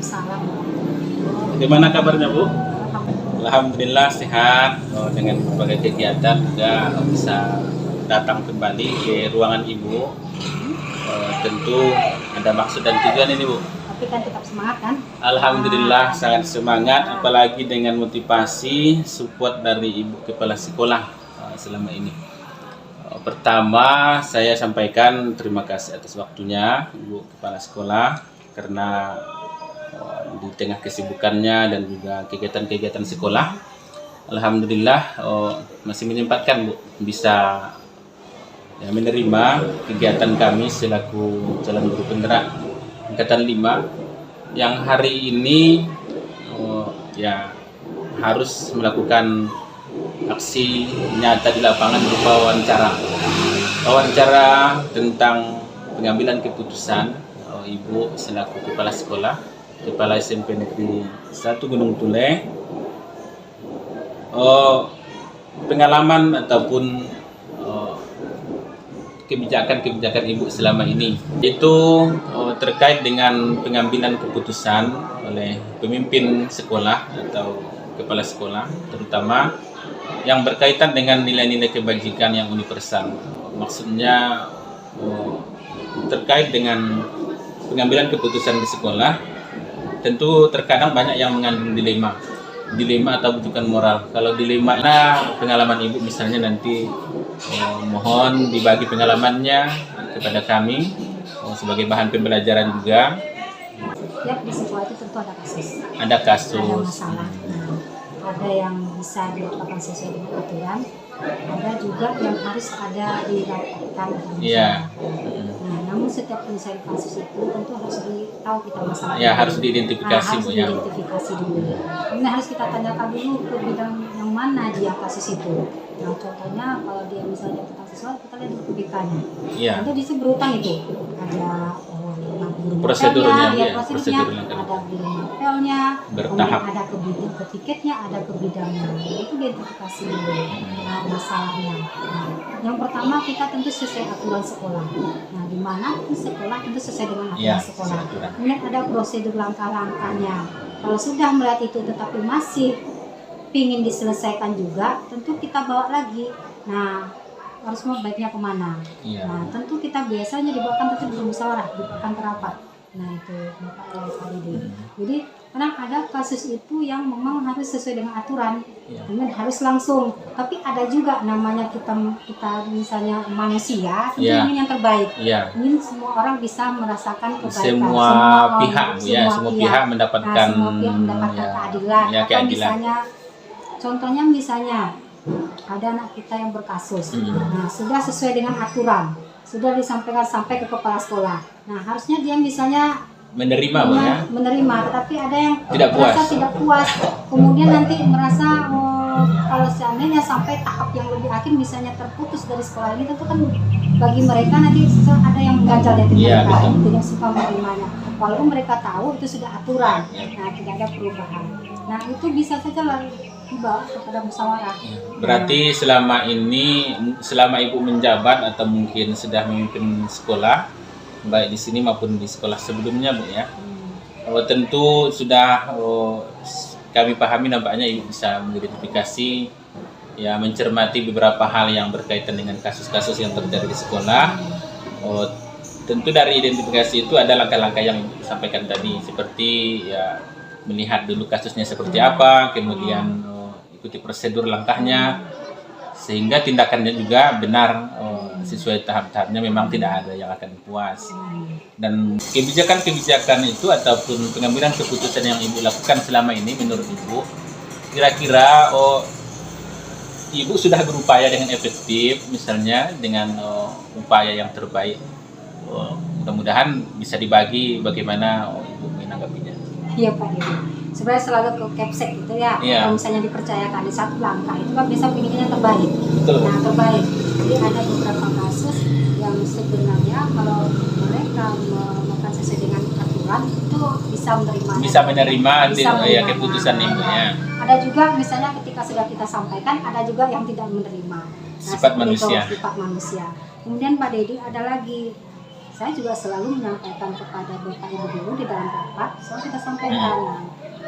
Salam. Bagaimana kabarnya Bu? Alhamdulillah sehat. Dengan berbagai kegiatan juga bisa datang kembali ke ruangan Ibu. Tentu ada maksud dan tujuan ini Bu. Tapi kan tetap semangat kan? Alhamdulillah sangat semangat, apalagi dengan motivasi support dari Ibu Kepala Sekolah selama ini. Pertama saya sampaikan terima kasih atas waktunya Ibu Kepala Sekolah karena di tengah kesibukannya dan juga kegiatan-kegiatan sekolah, alhamdulillah masih menyempatkan Bu bisa menerima kegiatan kami selaku calon guru penggerak angkatan 5 yang hari ini harus melakukan aksi nyata di lapangan berupa wawancara tentang pengambilan keputusan Ibu selaku kepala sekolah, Kepala SMP Negeri 1 Gunung Tule, pengalaman ataupun kebijakan-kebijakan Ibu selama ini itu terkait dengan pengambilan keputusan oleh pemimpin sekolah atau kepala sekolah, terutama yang berkaitan dengan nilai-nilai kebajikan yang universal. Maksudnya terkait dengan pengambilan keputusan di sekolah, tentu terkadang banyak yang mengandung dilema atau bujukan moral. Kalau dilema, pengalaman Ibu misalnya nanti mohon dibagi pengalamannya kepada kami sebagai bahan pembelajaran juga. Ya, di sekolah itu tentu ada kasus. Ada masalah. Ada yang bisa dilakukan sesuai dengan aturan, ada juga yang harus ada dirapatkan. Iya. Namun setiap penyelesaian kasus itu tentu harus tahu kita masalahnya. Ya, harus diidentifikasi harus diidentifikasi dulu. Kemudian harus kita tanyakan dulu ke bidang yang mana dia kasus itu. Nah, contohnya kalau dia misalnya tentang sesuatu, kita lihat dulu ke BK-nya. Iya. Nanti di berutang itu ada prosedurnya, ada bidang novelnya, bertahap, ada ke bidang ke tiketnya, ada ke bidangnya. Itu identifikasi dulu masalahnya. Yang pertama kita tentu sesuai aturan sekolah. Nah, di mana sekolah tentu sesuai dengan aturan sekolah. Kemudian ada prosedur langkah-langkahnya. Kalau sudah melihat itu tetapi masih ingin diselesaikan juga, tentu kita bawa lagi. Nah, harus mau baiknya kemana? Nah, tentu kita biasanya dibawakan tentu bermusyawarah, dibawakan ke rapat. Nah, itu Bapak Kadidi. Jadi kadang ada kasus itu yang memang harus sesuai dengan aturan, kemudian harus langsung. Tapi ada juga namanya kita misalnya manusia, tentu ingin yang terbaik. Ingin semua orang bisa merasakan kebaikan. Semua pihak mendapatkan keadilan. Misalnya, contohnya misalnya ada anak kita yang berkasus. Nah, sudah sesuai dengan aturan, sudah disampaikan sampai ke kepala sekolah. Nah, harusnya dia misalnya menerima, tetapi ada yang merasa tidak puas. Kemudian nanti merasa kalau seandainya sampai tahap yang lebih akhir misalnya terputus dari sekolah ini, tentu kan bagi mereka nanti ada yang mengganjal dari mereka, tidak suka menerimanya. Walaupun mereka tahu itu sudah aturan, nah tidak ada perubahan. Nah, itu bisa saja dibawa kepada musyawarah. Berarti selama Ibu menjabat atau mungkin sudah memimpin sekolah, baik di sini maupun di sekolah sebelumnya Bu ya, tentu sudah kami pahami nampaknya Ibu bisa mengidentifikasi, mencermati beberapa hal yang berkaitan dengan kasus-kasus yang terjadi di sekolah. Tentu dari identifikasi itu ada langkah-langkah yang Ibu sampaikan tadi, seperti melihat dulu kasusnya seperti apa, kemudian ikuti prosedur langkahnya sehingga tindakannya juga benar sesuai tahap-tahapnya, memang tidak ada yang akan puas. Dan kebijakan-kebijakan itu ataupun pengambilan keputusan yang Ibu lakukan selama ini menurut Ibu, kira-kira Ibu sudah berupaya dengan efektif, misalnya dengan upaya yang terbaik. Mudah-mudahan bisa dibagi bagaimana Ibu menanggapinya. Iya Pak Dedi. Sebenarnya selalu ke capsek gitu ya. Kalau misalnya dipercayakan di satu langkah itu kan bisa pinginnya terbaik. Nah, terbaik. Jadi ada beberapa kasus yang sebenarnya kalau mereka melakukan sesuai dengan aturan itu bisa menerima keputusan Ibu ya. Ada juga misalnya ketika sudah kita sampaikan, ada juga yang tidak menerima. Nah, sifat manusia. Kemudian Pak Dedi ada lagi, saya juga selalu menyampaikan kepada Bapak Ibu guru di dalam rapat, selalu kita sampaikan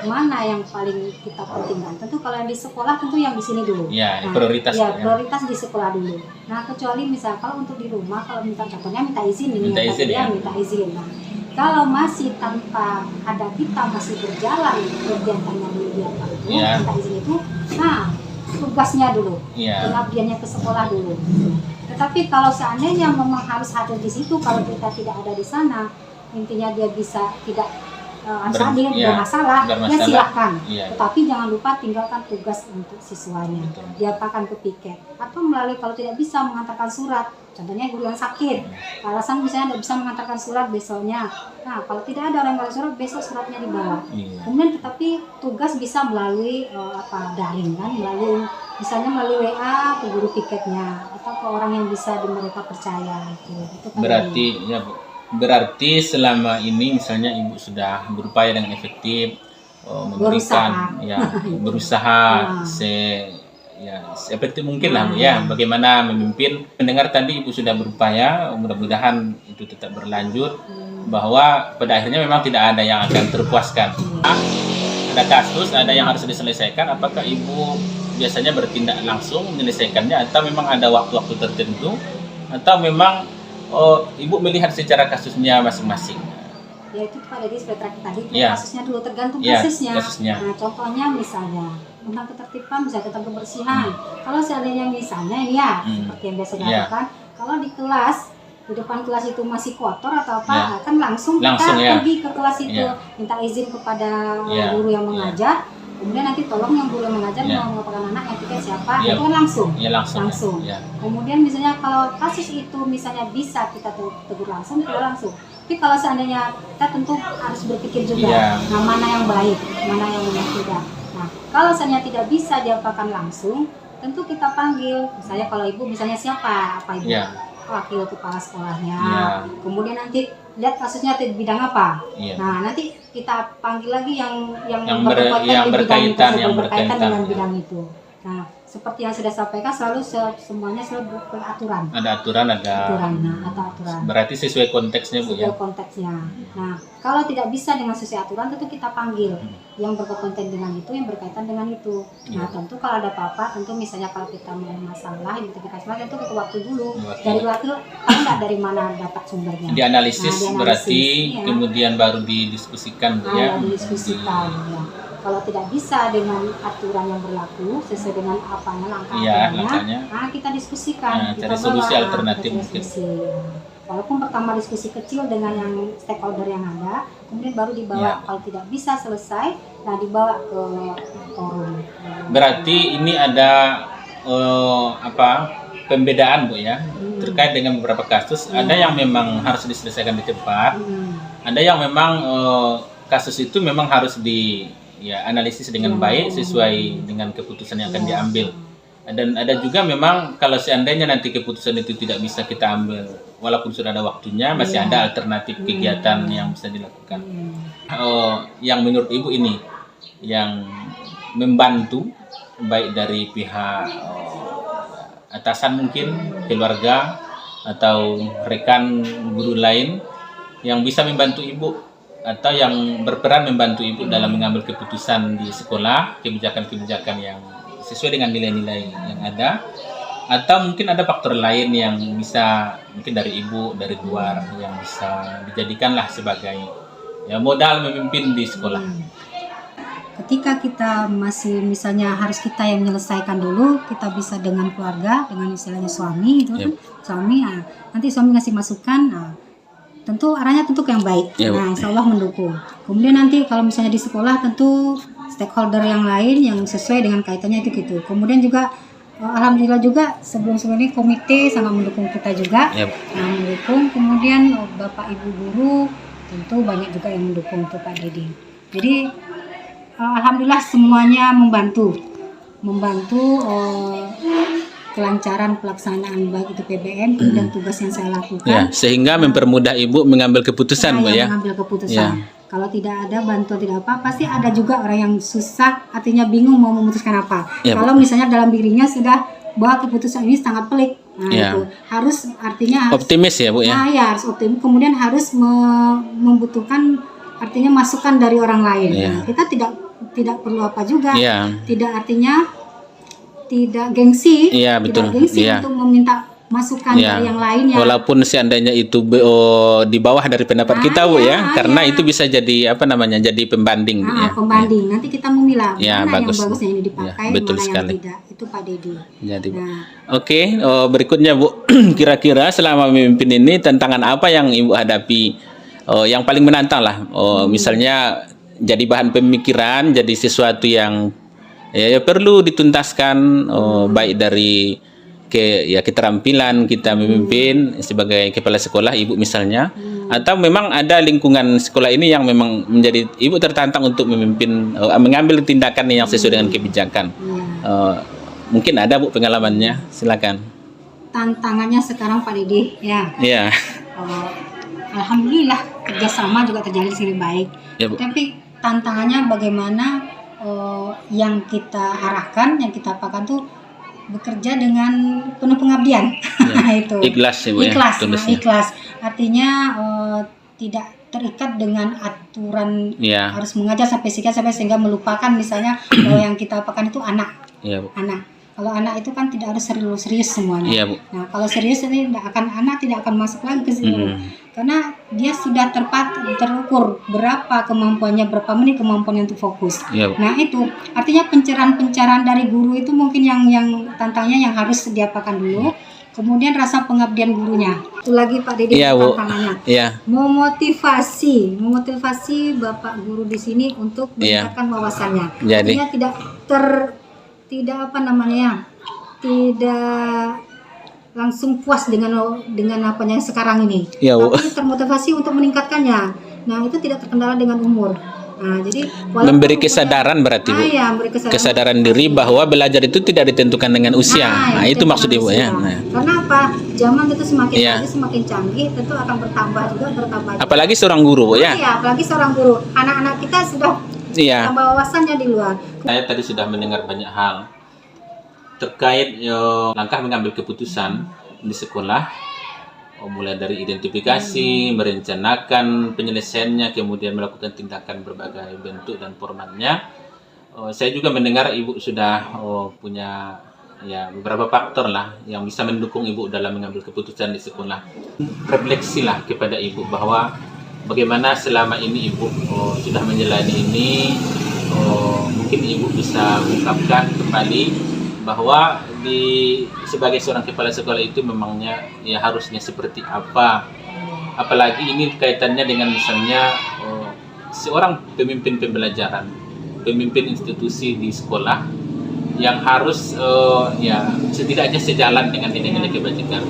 mana yang paling kita pentingkan. Tentu kalau yang di sekolah tentu yang di sini dulu. Ya, prioritas. Ya, prioritas di sekolah dulu. Nah, kecuali misal kalau untuk di rumah, kalau minta contohnya minta izin ini, Minta izin, ya. minta izin. Nah, kalau masih tanpa ada kita masih berjalan kegiatannya di biarkan itu, minta izin itu, nah tugasnya dulu, pengabdiannya ke sekolah dulu. Tetapi kalau seandainya memang harus hadir di situ, kalau kita tidak ada di sana, intinya dia bisa tidak hadir, bermasalah, ya silahkan. Tetapi jangan lupa tinggalkan tugas untuk siswanya. Diapakan ke piket atau melalui kalau tidak bisa mengantarkan surat. Contohnya guru yang sakit, alasan misalnya tidak bisa mengantarkan surat besoknya. Nah, kalau tidak ada orang yang surat, besok suratnya dibawa. Kemudian tetapi tugas bisa melalui daring kan, misalnya melalui WA ke guru piketnya atau ke orang yang bisa mereka percaya itu kan. Berarti ya Bu. Berarti selama ini misalnya Ibu sudah berupaya dengan efektif memberikan berusaha seefektif mungkin lah Bu ya, bagaimana memimpin. Mendengar tadi Ibu sudah berupaya, mudah-mudahan itu tetap berlanjut, bahwa pada akhirnya memang tidak ada yang akan terpuaskan. Ada kasus, ada yang harus diselesaikan, apakah Ibu biasanya bertindak langsung menyelesaikannya atau memang ada waktu-waktu tertentu, atau memang Ibu melihat secara kasusnya masing-masing? Ya itu pada seperti tadi kasusnya dulu, tergantung kasusnya. Nah, contohnya misalnya tentang ketertiban, misalnya tentang kebersihan. Kalau seandainya misalnya ini seperti yang biasa dilakukan, kalau di kelas, di depan kelas itu masih kotor atau apa, kan langsung kita pergi ke kelas itu, minta izin kepada guru yang mengajar. Kemudian nanti tolong yang guru yang mengajar mau mengapakan anak yang tiga siapa, itu kan langsung. Kemudian misalnya kalau kasus itu misalnya bisa kita tegur langsung, kita langsung. Tapi kalau seandainya kita tentu harus berpikir juga, nah mana yang baik, mana yang tidak. Nah kalau seandainya tidak bisa diapakan langsung, tentu kita panggil. Misalnya kalau ibu misalnya siapa, apa ibu? Wakil kepala sekolahnya. Kemudian nanti lihat kasusnya di bidang apa. Nah nanti kita panggil lagi yang berkaitan dengan bidang itu. Nah seperti yang sudah sampaikan, selalu semuanya selalu beraturan. Ada aturan. Berarti sesuai konteksnya Bu ya. Sesuai konteksnya. Nah kalau tidak bisa dengan sesuai aturan, tentu kita panggil yang berkompeten dengan itu, yang berkaitan dengan itu. Nah tentu kalau ada apa-apa, tentu misalnya kalau kita mau masalah, identifikasi masalah, tentu ke waktu dulu. Dari waktu, enggak dari mana dapat sumbernya. Dianalisis berarti, kemudian baru didiskusikan Bu ya. Didiskusikan ya. Kalau tidak bisa dengan aturan yang berlaku sesuai dengan langkahnya, nah kita diskusikan, kita cari solusi alternatif mungkin. Walaupun pertama diskusi kecil dengan yang stakeholder yang ada, kemudian baru dibawa. Kalau tidak bisa selesai, nah dibawa ke forum. Berarti ini ada pembedaan Bu ya, terkait dengan beberapa kasus. Ada yang memang harus diselesaikan di tempat, ada yang memang kasus itu memang harus analisis dengan baik sesuai dengan keputusan yang akan diambil. Dan ada juga memang kalau seandainya nanti keputusan itu tidak bisa kita ambil, walaupun sudah ada waktunya, masih ada alternatif kegiatan yang bisa dilakukan. Yang menurut Ibu ini yang membantu baik dari pihak atasan mungkin, keluarga atau rekan guru lain yang bisa membantu Ibu atau yang berperan membantu Ibu dalam mengambil keputusan di sekolah, kebijakan-kebijakan yang sesuai dengan nilai-nilai yang ada, atau mungkin ada faktor lain yang bisa mungkin dari Ibu, dari luar, yang bisa dijadikanlah sebagai modal memimpin di sekolah. Ketika kita masih misalnya harus kita yang menyelesaikan dulu, kita bisa dengan keluarga, dengan istilahnya suami itu kan, suami, nanti suami ngasih masukan, tentu arahnya tentu yang baik. Nah, insya Allah mendukung. Kemudian nanti kalau misalnya di sekolah tentu stakeholder yang lain yang sesuai dengan kaitannya itu gitu. Kemudian juga alhamdulillah juga sebelum ini komite sangat mendukung kita juga. Mendukung. Kemudian Bapak Ibu guru tentu banyak juga yang mendukung untuk Pak Didi. Jadi alhamdulillah semuanya membantu kelancaran pelaksanaan baik itu PBN dan tugas yang saya lakukan. Sehingga mempermudah Ibu mengambil keputusan Bu ya. Mengambil keputusan. Kalau tidak ada bantuan tidak apa, pasti ada juga orang yang susah, artinya bingung mau memutuskan apa. Kalau misalnya dalam dirinya sudah bahwa keputusan ini sangat pelik. Nah, Ya. itu harus artinya harus Optimis ya Bu ya. nah, ya harus optimis. Kemudian harus membutuhkan artinya masukan dari orang lain. Iya. Nah, kita tidak perlu apa juga. Iya. Tidak artinya tidak gengsi. Iya, betul. Tidak gengsi Iya. untuk meminta masukan Ya, dari yang lainnya. walaupun seandainya itu di bawah dari pendapat kita Bu ya, karena itu bisa jadi apa namanya, jadi pembanding Bu ya. Pembanding. Nanti kita memilah Ya, mana bagus, yang bagusnya Bu. ini dipakai, Ya, betul mana sekali. yang tidak. Itu Pak Dedi. Jadi Bu. Nah, Oke, berikutnya Bu, kira-kira selama memimpin ini tantangan apa yang Ibu hadapi, yang paling menantang lah, misalnya jadi bahan pemikiran, jadi sesuatu yang ya perlu dituntaskan, baik dari keterampilan kita memimpin sebagai kepala sekolah Ibu misalnya, atau memang ada lingkungan sekolah ini yang memang menjadi Ibu tertantang untuk memimpin, mengambil tindakan yang sesuai dengan kebijakan. Mungkin ada Bu pengalamannya, silakan. tantangannya sekarang Pak Dedi ya. Iya. Alhamdulillah kerjasama juga terjalin sini baik. Ya, Bu. Tapi tantangannya bagaimana yang kita arahkan, yang kita apakan tuh bekerja dengan penuh pengabdian. Itu. Ikhlas ya Bu ya. Ikhlas. Tulisnya. Ikhlas. Artinya tidak terikat dengan aturan Iya. harus mengajar sampai sekian sampai sehingga melupakan misalnya bahwa yang kita apakan itu anak. Iya Bu. Anak. Kalau anak itu kan tidak harus serius semuanya. Iya Bu. Nah, kalau serius ini anak tidak akan masuk lagi ke situ. Karena dia sudah terukur berapa kemampuannya, berapa menit kemampuannya untuk fokus. Iya Bu. Nah, itu artinya pencerahan-pencerahan dari guru itu mungkin yang tantangnya yang harus diapakan dulu. Kemudian rasa pengabdian gurunya. Itu lagi Pak Dedi Iya Bu. tantangannya. Iya. Memotivasi Bapak guru di sini untuk Iya. meningkatkan wawasannya. Jadi. Artinya tidak apa namanya, tidak langsung puas dengan apanya yang sekarang ini, Iya, Bu. tapi termotivasi untuk meningkatkannya. Nah, itu tidak terkendala dengan umur. Nah, jadi walaupun Memberi kesadaran berarti Bu. memberi Kesadaran diri bahwa belajar itu tidak ditentukan dengan usia. Nah, itu maksud Ibu ya. Nah. Karena apa? Zaman itu semakin Iya. hari semakin canggih, tentu akan bertambah juga. Apalagi seorang guru Bu ya. Iya, apalagi seorang guru. Anak-anak kita sudah Iya. tambah wawasannya di luar. Saya tadi sudah mendengar banyak hal terkait langkah mengambil keputusan di sekolah, mulai dari identifikasi, merencanakan penyelesaiannya, kemudian melakukan tindakan berbagai bentuk dan formatnya. Saya juga mendengar Ibu sudah punya ya beberapa faktor lah yang bisa mendukung Ibu dalam mengambil keputusan di sekolah. Refleksilah kepada Ibu bahwa bagaimana selama ini Ibu sudah menjalani ini. Mungkin Ibu bisa ungkapkan kembali bahwa sebagai seorang kepala sekolah itu memangnya ya harusnya seperti apa, apalagi ini kaitannya dengan misalnya seorang pemimpin pembelajaran, pemimpin institusi di sekolah yang harus ya setidaknya sejalan dengan nilai-nilai kebajikan.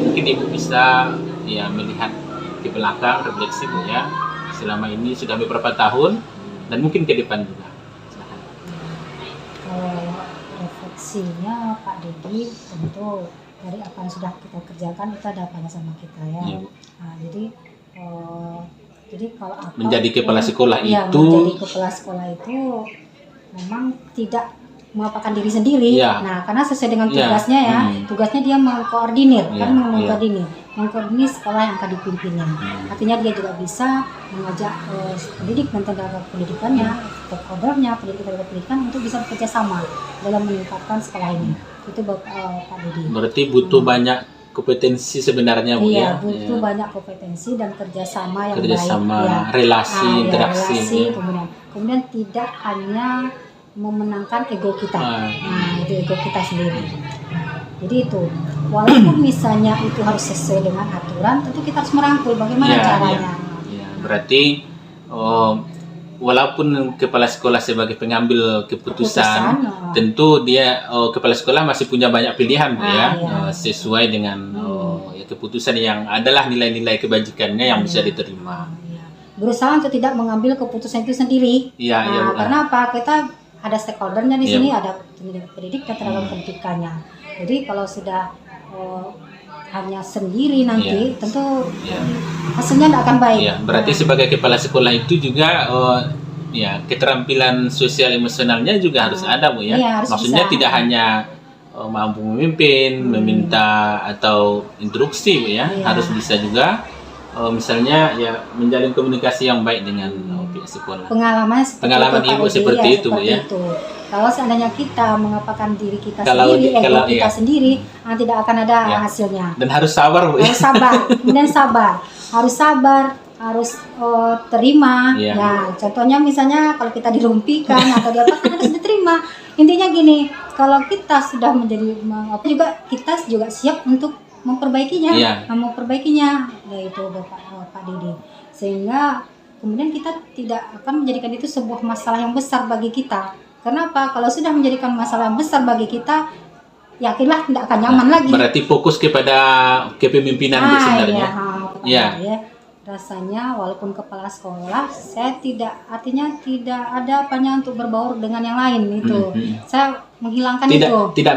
Mungkin Ibu bisa ya melihat ke belakang, refleksi Bu ya, selama ini sudah beberapa tahun dan mungkin ke depan juga. Refleksinya Pak Dedi tentu dari apa yang sudah kita kerjakan itu ada apa sama kita ya. Iya, Bu. Nah, jadi kalau apa Menjadi kepala sekolah ya, itu menjadi kepala sekolah itu memang tidak melupakan diri sendiri. Iya. Nah, karena sesuai dengan Iya. tugasnya ya, tugasnya dia mengkoordinir, Iya, kan mengkoordinir sekolah yang akan dipimpinnya. Artinya dia juga bisa mengajak pendidik dan tenaga pendidikannya, stakeholdernya, pendidikan untuk bisa bekerja sama dalam meningkatkan sekolah ini. Itu Pak Dedi. berarti butuh banyak kompetensi sebenarnya Bu Iya, ya. butuh banyak kompetensi dan kerjasama yang Kerjasama, baik. Ya. relasi, Ya, interaksi. relasi, Ya. kemudian tidak hanya memenangkan ego kita. Ah. Nah, itu ego kita sendiri. Nah, jadi itu, walaupun misalnya itu harus sesuai dengan aturan, tentu kita harus merangkul bagaimana Ya, caranya. ya. Berarti walaupun kepala sekolah sebagai pengambil keputusan, tentu dia kepala sekolah masih punya banyak pilihan Bu ya, sesuai dengan ya, keputusan yang adalah nilai-nilai kebajikannya yang bisa diterima. Ya. Berusaha untuk tidak mengambil keputusan itu sendiri. Iya, iya, Bu. Karena apa? Kita ada stakeholdernya di Iya, sini, Bu. ada pendidik dan tenaga pendidikannya. Jadi kalau sudah hanya sendiri nanti, tentu hasilnya tidak akan baik. Iya, berarti sebagai kepala sekolah itu juga ya keterampilan sosial emosionalnya juga harus ada Bu ya. Iya, harus Maksudnya bisa. tidak hanya mampu memimpin, meminta atau instruksi Bu, ya. Iya. Harus bisa juga misalnya ya menjalin komunikasi yang baik dengan pihak sekolah. Pengalaman Pengalaman itu, Ibu Pak Edi, seperti ya, itu, Bu, seperti ya. itu. Kalau seandainya kita mengapakan diri kita Kalau sendiri, ego kalau kita iya. sendiri, tidak akan ada Ya. hasilnya. Dan harus sabar Bu, ya. Harus sabar, kemudian sabar, harus terima. Iya. Nah, contohnya misalnya kalau kita dirumpikan atau diapakan harus diterima. Intinya gini, kalau kita sudah menjadi kita juga siap untuk memperbaikinya, Iya. yaitu Pak Dede. Sehingga kemudian kita tidak akan menjadikan itu sebuah masalah yang besar bagi kita. Kenapa? Kalau sudah menjadikan masalah yang besar bagi kita, yakinlah tidak akan nyaman lagi. Berarti fokus kepada kepemimpinan Bu sebenarnya. Iya. Iya. Rasanya walaupun kepala sekolah, saya tidak ada apanya untuk berbaur dengan yang lain itu. Saya menghilangkan itu. Tidak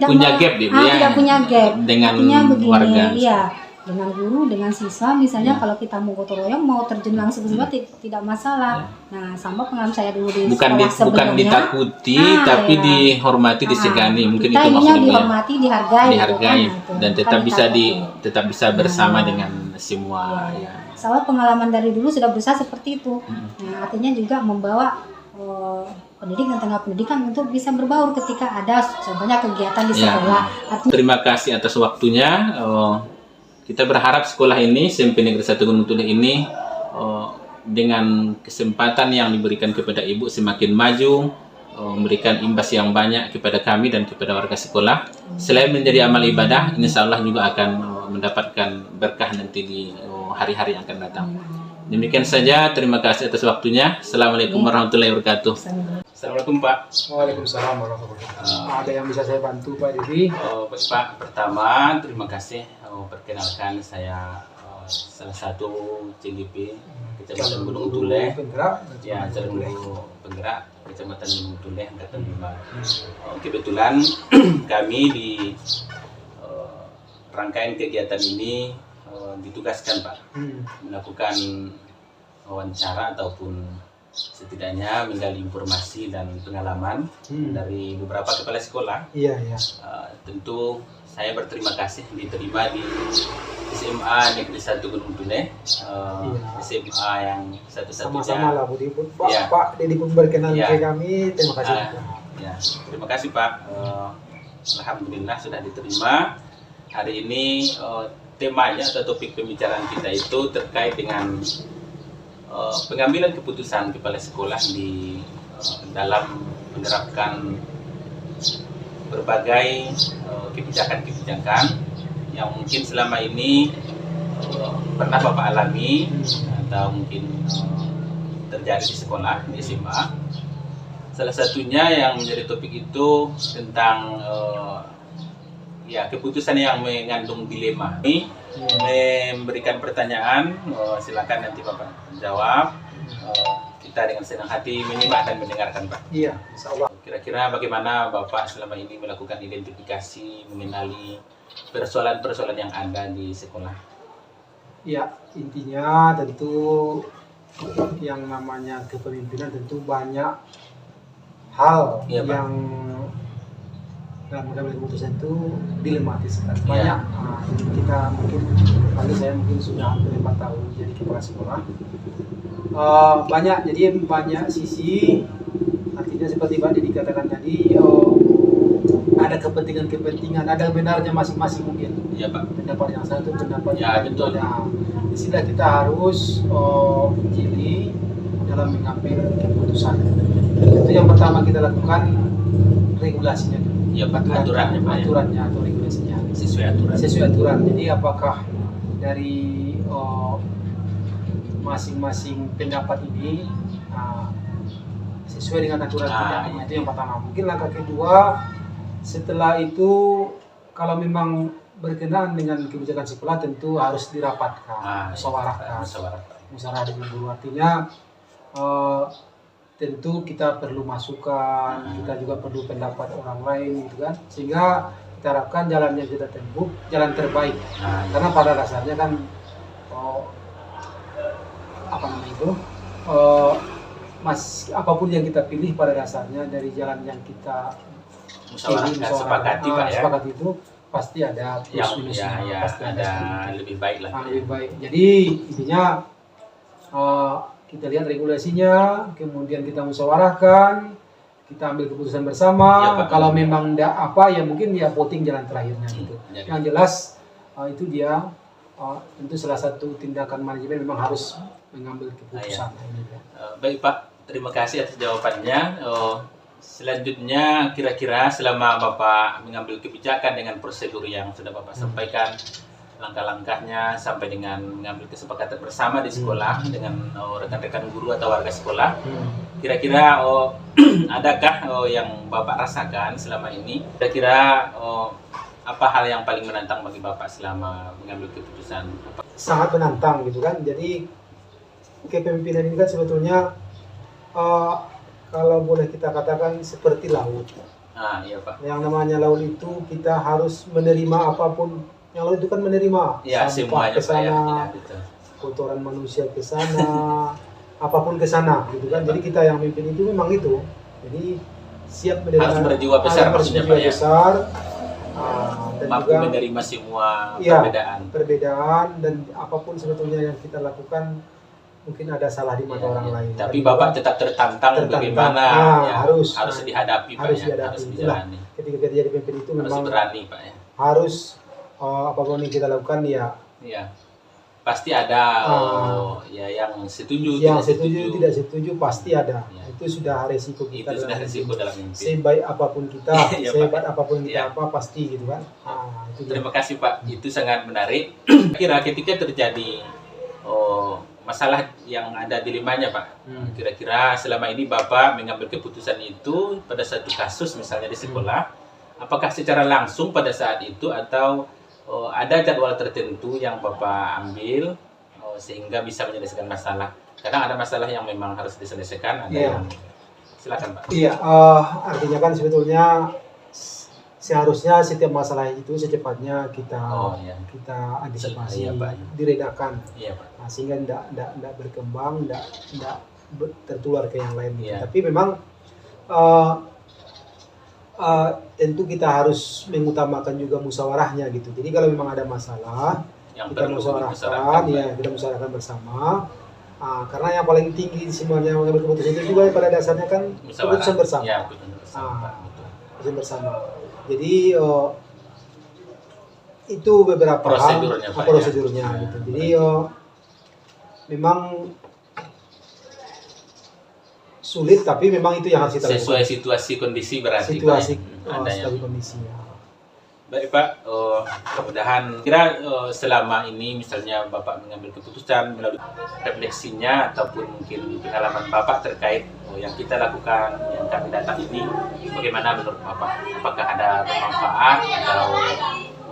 punya gap gitu ya. Tidak punya gap. Dengan Artinya begini, warga. iya. Dengan guru, dengan siswa, misalnya Iya. kalau kita mau gotong royong, mau terjun langsung ke siswa tidak masalah. Nah, sama pengalaman saya dulu di Bukan sekolah sebelumnya. bukan ditakuti, tapi iya. dihormati, disegani. Mungkin kita itu ininya maksudnya. dihormati, dihargai, Dihargai gitu kan. dan Bukan tetap bisa bersama Nah. dengan semua. Iya. Ya. Soalnya pengalaman dari dulu sudah berusaha seperti itu. Nah, artinya juga membawa pendidik dan tenaga pendidikan untuk bisa berbaur ketika ada contohnya kegiatan di Ya. sekolah. Artinya, Terima kasih atas waktunya. Kita berharap sekolah ini, SMP Negeri 1 Gunung Tule ini, dengan kesempatan yang diberikan kepada Ibu semakin maju, memberikan imbas yang banyak kepada kami dan kepada warga sekolah. Selain menjadi amal ibadah, insya Allah juga akan mendapatkan berkah nanti di hari-hari yang akan datang. Demikian saja, terima kasih atas waktunya. Assalamualaikum warahmatullahi wabarakatuh. Assalamualaikum Pak. Waalaikumsalam warahmatullahi wabarakatuh. Ada yang bisa saya bantu Pak Didi? Pak, pertama terima kasih. Perkenalkan saya salah satu CGP Kecamatan Gunung Tule. Penggerak. Ya, calon guru penggerak Kecamatan Gunung Tule Angkatan 5. Kebetulan kami di rangkaian kegiatan ini ditugaskan Pak melakukan wawancara ataupun setidaknya menggali informasi dan pengalaman dari beberapa kepala sekolah. Iya, iya. Tentu saya berterima kasih diterima di SMA Negeri 1 Gunung Tule, SMA yang satu-satunya. Sama-sama lah Budi. Pak, Iya. Pak Didi pun berkenan Iya. ke kami. Terima kasih. Ya, terima kasih Pak. Alhamdulillah sudah diterima. Hari ini temanya atau topik pembicaraan kita itu terkait dengan pengambilan keputusan kepala sekolah di dalam menerapkan berbagai kebijakan-kebijakan yang mungkin selama ini pernah Bapak alami atau mungkin terjadi di sekolah di SMA. Salah satunya yang menjadi topik itu tentang ya keputusan yang mengandung dilema. Ini memberikan pertanyaan, silakan nanti Bapak jawab. Kita dengan senang hati menyimak dan mendengarkan Pak. Iya, insya Allah. Kira-kira bagaimana Bapak selama ini melakukan identifikasi, mengenali persoalan-persoalan yang ada di sekolah? Ya, intinya tentu yang namanya kepemimpinan tentu banyak hal Iya, Pak. yang dalam mengambil keputusan itu dilematis kan. Banyak. Nah, kita mungkin saya mungkin sudah hampir 4 tahun jadi kepala sekolah. Banyak, jadi banyak sisi. Artinya seperti Pak Didi katakan tadi, ada kepentingan-kepentingan, ada benarnya masing-masing mungkin. Iya Pak. Pendapat yang satu, pendapat Ya, yang betul. Nah, di sini kita harus jeli dalam mengambil keputusan. Itu yang pertama kita lakukan, regulasinya. Iya Pak, aturannya Pak. Ya. Aturannya atau regulasinya. Sesuai aturan. Sesuai aturan. Jadi apakah dari masing-masing pendapat ini sesuai dengan aturan tidaknya, itu yang pertama. Mungkin langkah kedua, setelah itu kalau memang berkenaan dengan kebijakan sekolah tentu harus dirapatkan, musyawarahkan. Musyawarah dengan guru, artinya tentu kita perlu masukan, kita juga perlu pendapat orang lain gitu kan, sehingga kita harapkan jalan yang kita tempuh jalan terbaik. Karena pada dasarnya kan apapun yang kita pilih pada dasarnya dari jalan yang kita musyawarahkan, sepakati Pak ya. Sepakati itu pasti ada plus Yang minusnya, ya pasti ada lebih baik lah. lebih baik. Jadi intinya kita lihat regulasinya, kemudian kita musyawarahkan, kita ambil keputusan bersama. Ya, Pak. Kalau memang enggak apa ya mungkin ya voting jalan terakhirnya gitu. Jadi, Yang jelas itu dia tentu salah satu tindakan manajemen memang harus mengambil keputusan. baik Pak, terima kasih atas jawabannya. Selanjutnya kira-kira selama Bapak mengambil kebijakan dengan prosedur yang sudah Bapak sampaikan, langkah-langkahnya sampai dengan mengambil kesepakatan bersama di sekolah dengan rekan-rekan guru atau warga sekolah, kira-kira adakah yang Bapak rasakan selama ini? Kira-kira apa hal yang paling menantang bagi Bapak selama mengambil keputusan? Sangat menantang gitu kan. Jadi kepemimpinan ini kan sebetulnya kalau boleh kita katakan seperti laut. Iya Pak. Yang namanya laut itu kita harus menerima apapun. Yang laut itu kan menerima Ya, sampah semuanya ke sana, Pak ya. Betul. kotoran manusia ke sana, apapun ke sana gitu kan. Jadi kita yang mimpin itu memang itu. Jadi siap menerima, Harus berjiwa besar harus maksudnya, berjiwa Pak, ya? besar. Dan Mampu juga menerima semua Iya. perbedaan. Dan apapun sebetulnya yang kita lakukan mungkin ada salah di mata orang lain. Tapi Dan Bapak juga tetap tertantang tertantang. bagaimana harus dihadapi Pak harus ya, dihadapi. harus Itulah, dijalani, ketika kita jadi pemimpin itu harus memang berani Pak ya. harus apapun yang kita lakukan ya Iya. Pasti ada ya yang setuju, yang tidak tidak setuju pasti ada. Ya. Itu sudah resiko kita. Itu sudah dalam risiko hidup. dalam mimpi. Sebaik apapun kita, Iya, sehebat Pak. apapun kita Iya. pasti gitu kan. Itu dia. Terima kasih Pak, itu sangat menarik. Kira ketika terjadi masalah yang ada dilemanya Pak, kira-kira selama ini Bapak mengambil keputusan itu pada satu kasus misalnya di sekolah, apakah secara langsung pada saat itu atau ada jadwal tertentu yang Bapak ambil sehingga bisa menyelesaikan masalah? Kadang ada masalah yang memang harus diselesaikan, ada Iya. yang silakan Pak. Iya, artinya kan sebetulnya seharusnya setiap masalah itu secepatnya kita Iya. kita antisipasi, Iya, Pak. diredakan. Iya Pak. Sehingga tidak berkembang, tidak tertular ke yang lain. Iya. Tapi memang tentu kita harus mengutamakan juga musyawarahnya gitu. Jadi kalau memang ada masalah, Yang kita perlu musyawarahkan, dibicarakan, ya kita musyawarahkan bersama. Karena yang paling tinggi semuanya mengambil keputusan itu juga pada dasarnya kan musyawarah. keputusan bersama. Ya, keputusan bersama Pak. Betul. Keputusan bersama. Jadi itu beberapa Prosedurnya, hal, Pak, prosedurnya ya. gitu. Jadi memang sulit, tapi memang itu yang harus kita Sesuai lakukan. situasi kondisi berarti Situasi Pak, ya. Ada yang situasi kondisinya. baik Pak, mudah-mudahan kira selama ini misalnya Bapak mengambil keputusan melalui refleksinya ataupun mungkin pengalaman Bapak terkait yang kita lakukan, yang kami datang ini, bagaimana menurut Bapak? Apakah ada bermanfaat atau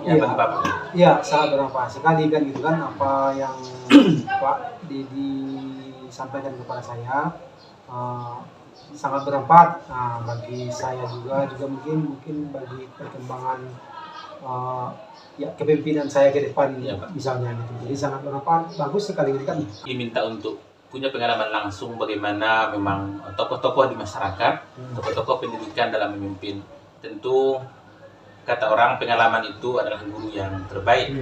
ya bagi Bapak? Iya, sangat bermanfaat sekali kan gitu kan apa yang Pak Dedi sampaikan kepada saya, sangat bermanfaat bagi saya juga mungkin bagi perkembangan kepemimpinan saya ke depan, Ya, Pak. misalnya gitu. Jadi sangat bermanfaat, bagus sekali gitu kan. Diminta untuk punya pengalaman langsung bagaimana memang tokoh-tokoh di masyarakat, tokoh-tokoh pendidikan dalam memimpin. Tentu kata orang pengalaman itu adalah guru yang terbaik.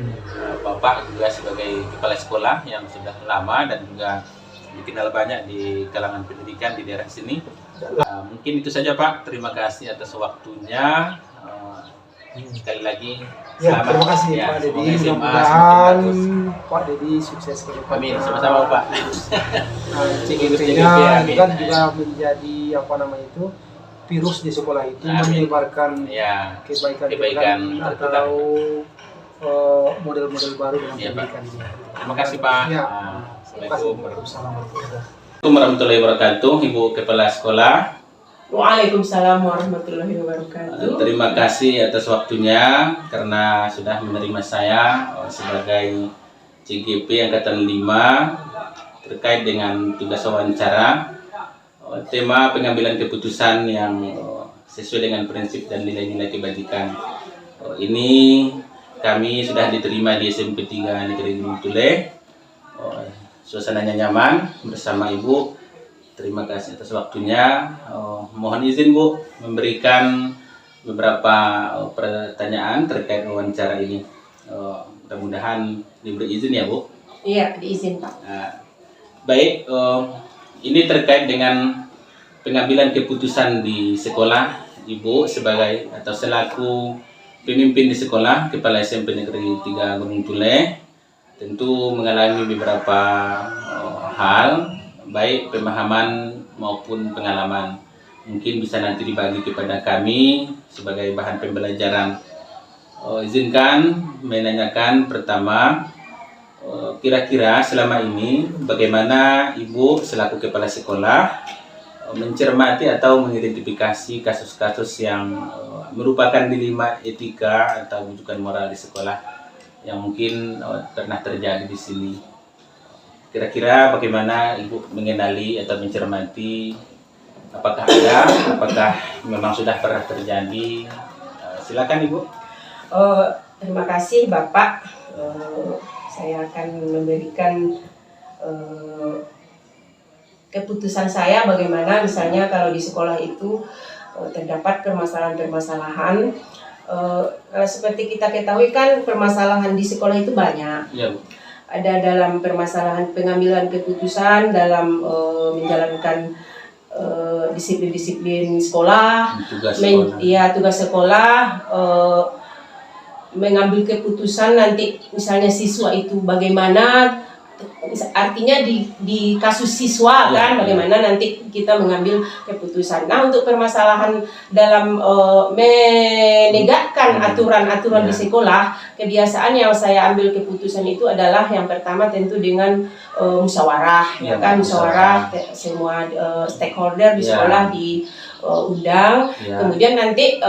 Bapak juga sebagai kepala sekolah yang sudah lama dan juga dikenal banyak di kalangan pendidikan di daerah sini. Mungkin itu saja Pak. Terima kasih atas waktunya. Sekali lagi Ya, selamat. terima kasih Ya, Pak Dedi. semoga SMA Mudah-mudahan semakin bagus. Pak Dedi sukses ke depan. Amin, sama-sama Pak. CGP-nya Amin. kan juga menjadi apa namanya itu virus di sekolah itu, Amin. menyebarkan Ya, kebaikan kebaikan atau model-model baru dalam Iya, Pak. pendidikan ini. Terima kasih Pak. Ya. Assalamualaikum Assalamualaikum. warahmatullahi wabarakatuh, Ibu Kepala Sekolah. Waalaikumsalam warahmatullahi wabarakatuh. Terima kasih atas waktunya karena sudah menerima saya sebagai CGP Angkatan 5 terkait dengan tugas wawancara. Tema pengambilan keputusan yang sesuai dengan prinsip dan nilai-nilai kebajikan. Ini kami sudah diterima di SMP 3 Negeri Gunung Tule. Suasananya nyaman bersama Ibu. Terima kasih atas waktunya. Mohon izin Bu memberikan beberapa pertanyaan terkait wawancara ini. Mudah-mudahan diberi izin ya Bu. Iya, diizin Pak. Baik, ini terkait dengan pengambilan keputusan di sekolah, Ibu sebagai atau selaku pemimpin di sekolah, Kepala SMP Negeri 3 Gunung Tule, tentu mengalami beberapa hal, baik pemahaman maupun pengalaman. Mungkin bisa nanti dibagi kepada kami sebagai bahan pembelajaran. Izinkan menanyakan pertama, kira-kira selama ini bagaimana Ibu selaku kepala sekolah mencermati atau mengidentifikasi kasus-kasus yang merupakan dilema etika atau rujukan moral di sekolah yang mungkin pernah terjadi di sini. Kira-kira bagaimana Ibu mengenali atau mencermati, apakah ada, apakah memang sudah pernah terjadi? Silakan Ibu. Terima kasih Bapak. Saya akan memberikan keputusan saya bagaimana misalnya kalau di sekolah itu terdapat permasalahan-permasalahan. Seperti kita ketahui kan permasalahan di sekolah itu banyak. Ya, Bu. Ada dalam permasalahan pengambilan keputusan dalam menjalankan disiplin-disiplin sekolah, tugas sekolah, mengambil keputusan nanti misalnya siswa itu bagaimana, artinya di kasus siswa kan bagaimana nanti kita mengambil keputusan. Nah, untuk permasalahan dalam menegakkan aturan-aturan di sekolah, kebiasaan yang saya ambil keputusan itu adalah yang pertama tentu dengan musyawarah, ya kan, musyawarah semua stakeholder di sekolah diundang, kemudian nanti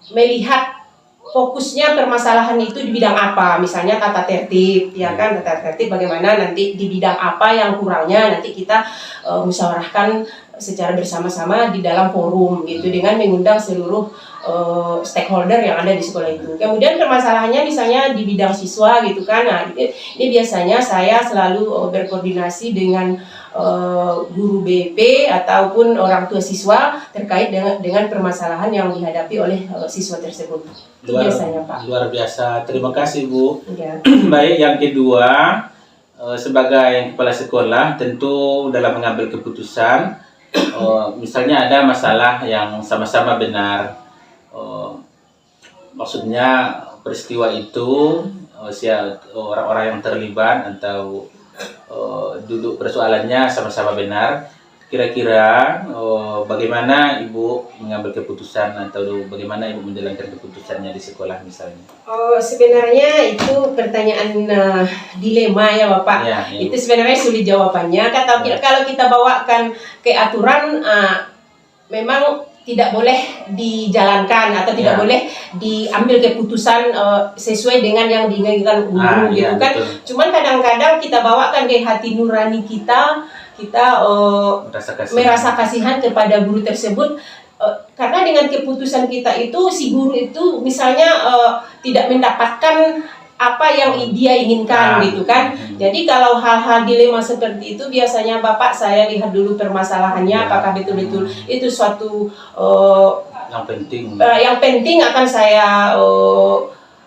melihat fokusnya permasalahan itu di bidang apa, misalnya tata tertib, ya kan, tata tertib bagaimana nanti di bidang apa yang kurangnya nanti kita musyawarahkan secara bersama-sama di dalam forum gitu dengan mengundang seluruh stakeholder yang ada di sekolah itu. Kemudian permasalahannya misalnya di bidang siswa gitu kan, nah ini biasanya saya selalu berkoordinasi dengan guru BP ataupun orang tua siswa terkait dengan permasalahan yang dihadapi oleh siswa tersebut. Biasanya Pak. Luar biasa, terima kasih Bu. Ya. Baik, yang kedua, sebagai kepala sekolah tentu dalam mengambil keputusan, misalnya ada masalah yang sama-sama benar, maksudnya peristiwa itu orang-orang yang terlibat atau duduk persoalannya sama-sama benar. Kira-kira bagaimana Ibu mengambil keputusan atau bagaimana Ibu menjalankan keputusannya di sekolah misalnya? Sebenarnya itu pertanyaan dilema ya Bapak. Ya. Itu sebenarnya sulit jawabannya. Kalau kita bawakan ke aturan, memang tidak boleh dijalankan atau tidak boleh diambil keputusan sesuai dengan yang diinginkan guru gitu kan. Betul. Cuman kadang-kadang kita bawakan ke hati nurani kita merasa kasihan kepada guru tersebut, karena dengan keputusan kita itu si guru itu misalnya tidak mendapatkan apa yang dia inginkan gitu kan. Jadi kalau hal-hal dilema seperti itu biasanya Bapak saya lihat dulu permasalahannya, apakah betul-betul itu suatu yang penting akan saya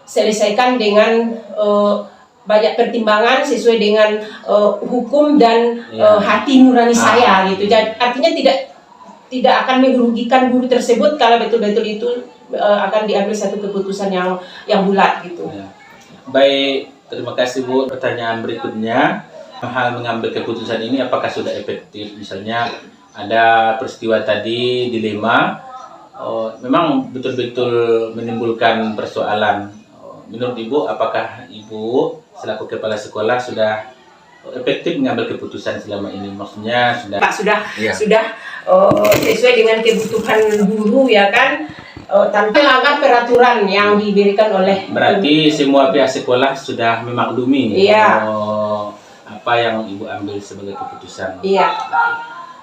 selesaikan dengan banyak pertimbangan sesuai dengan hukum dan hati nurani saya gitu. Jadi artinya tidak akan merugikan guru tersebut kalau betul-betul itu akan diambil satu keputusan yang bulat gitu. Baik, terima kasih Bu. Pertanyaan berikutnya, hal mengambil keputusan ini apakah sudah efektif? Misalnya ada peristiwa tadi dilema, memang betul-betul menimbulkan persoalan. Menurut Ibu, apakah Ibu selaku kepala sekolah sudah efektif mengambil keputusan selama ini? Maksudnya sudah Pak sudah sesuai dengan kebutuhan guru ya kan, tanpa langkah peraturan yang diberikan oleh. Berarti semua pihak sekolah sudah memaklumi apa yang Ibu ambil sebagai keputusan. Iya.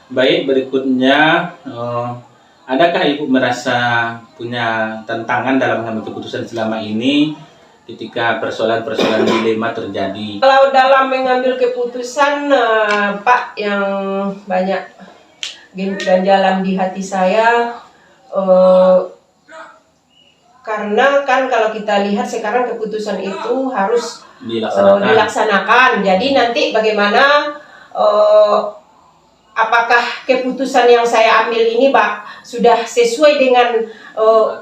Baik, berikutnya, adakah Ibu merasa punya tantangan dalam mengambil keputusan selama ini ketika persoalan-persoalan dilema terjadi? Kalau dalam mengambil keputusan, Pak, yang banyak ganjalan di hati saya, Karena kan kalau kita lihat sekarang keputusan itu harus dilaksanakan. Jadi nanti bagaimana apakah keputusan yang saya ambil ini Pak sudah sesuai dengan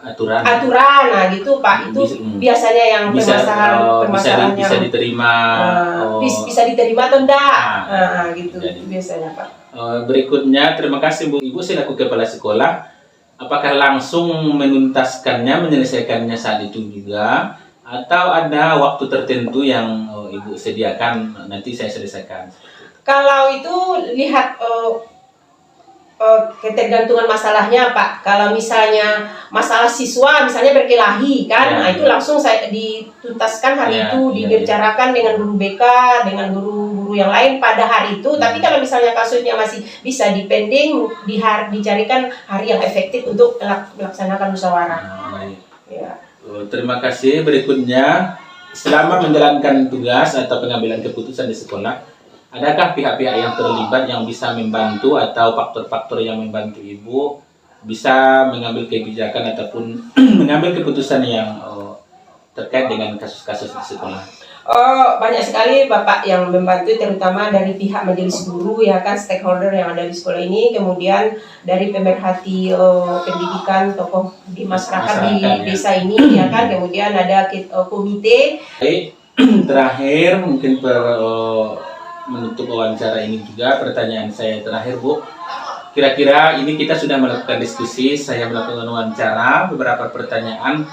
aturan, nah gitu Pak, itu biasanya yang permasalahannya bisa diterima, bisa diterima atau enggak, gitu biasanya Pak. Berikutnya, terima kasih Bu Ibu selaku kepala sekolah. Apakah langsung menuntaskannya, menyelesaikannya saat itu juga, atau ada waktu tertentu yang Ibu sediakan nanti saya selesaikan? Kalau itu lihat ketergantungan masalahnya Pak. Kalau misalnya masalah siswa misalnya berkelahi kan, nah itu langsung saya dituntaskan hari itu, dibicarakan dengan guru BK, dengan guru-guru yang lain pada hari itu. Tapi kalau misalnya kasusnya masih bisa dipending, dicarikan hari yang efektif untuk melaksanakan musyawarah. Ya. Terima kasih. Berikutnya, selama menjalankan tugas atau pengambilan keputusan di sekolah, adakah pihak-pihak yang terlibat yang bisa membantu atau faktor-faktor yang membantu Ibu bisa mengambil kebijakan ataupun mengambil keputusan yang terkait dengan kasus-kasus di sekolah? Banyak sekali Bapak yang membantu, terutama dari pihak majelis guru ya kan, stakeholder yang ada di sekolah ini, kemudian dari pemerhati pendidikan, tokoh di masyarakat di desa ini ya kan, kemudian ada komite. Terakhir mungkin menutup wawancara ini juga pertanyaan saya terakhir Bu, kira-kira ini kita sudah melakukan diskusi, saya melakukan wawancara, beberapa pertanyaan,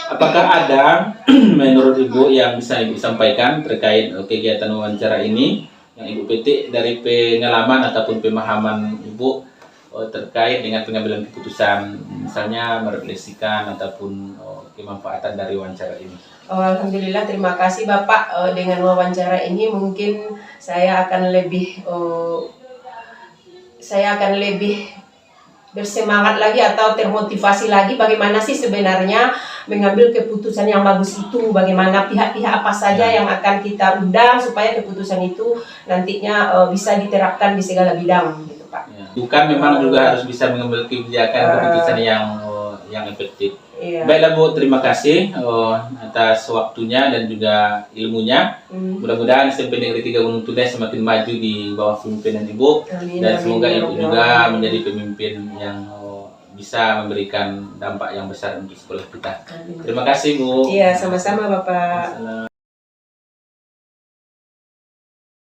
apakah ada menurut Ibu yang bisa Ibu sampaikan terkait kegiatan wawancara ini yang Ibu petik dari pengalaman ataupun pemahaman Ibu terkait dengan pengambilan keputusan, misalnya merefleksikan ataupun kemanfaatan dari wawancara ini? Alhamdulillah, terima kasih Bapak. Dengan wawancara ini mungkin saya akan lebih bersemangat lagi atau termotivasi lagi bagaimana sih sebenarnya mengambil keputusan yang bagus itu, bagaimana pihak-pihak apa saja yang akan kita undang supaya keputusan itu nantinya bisa diterapkan di segala bidang gitu Pak. Bukan memang juga harus bisa mengambil keputusan yang efektif. Baiklah Bu, terima kasih atas waktunya dan juga ilmunya. Mudah-mudahan SMP Negeri 3 Gunung Tudai semakin maju di bawah pemimpinan Ibu. Dan semoga Ibu juga menjadi pemimpin yang bisa memberikan dampak yang besar untuk sekolah kita. Terima kasih Bu. Iya, sama-sama Bapak.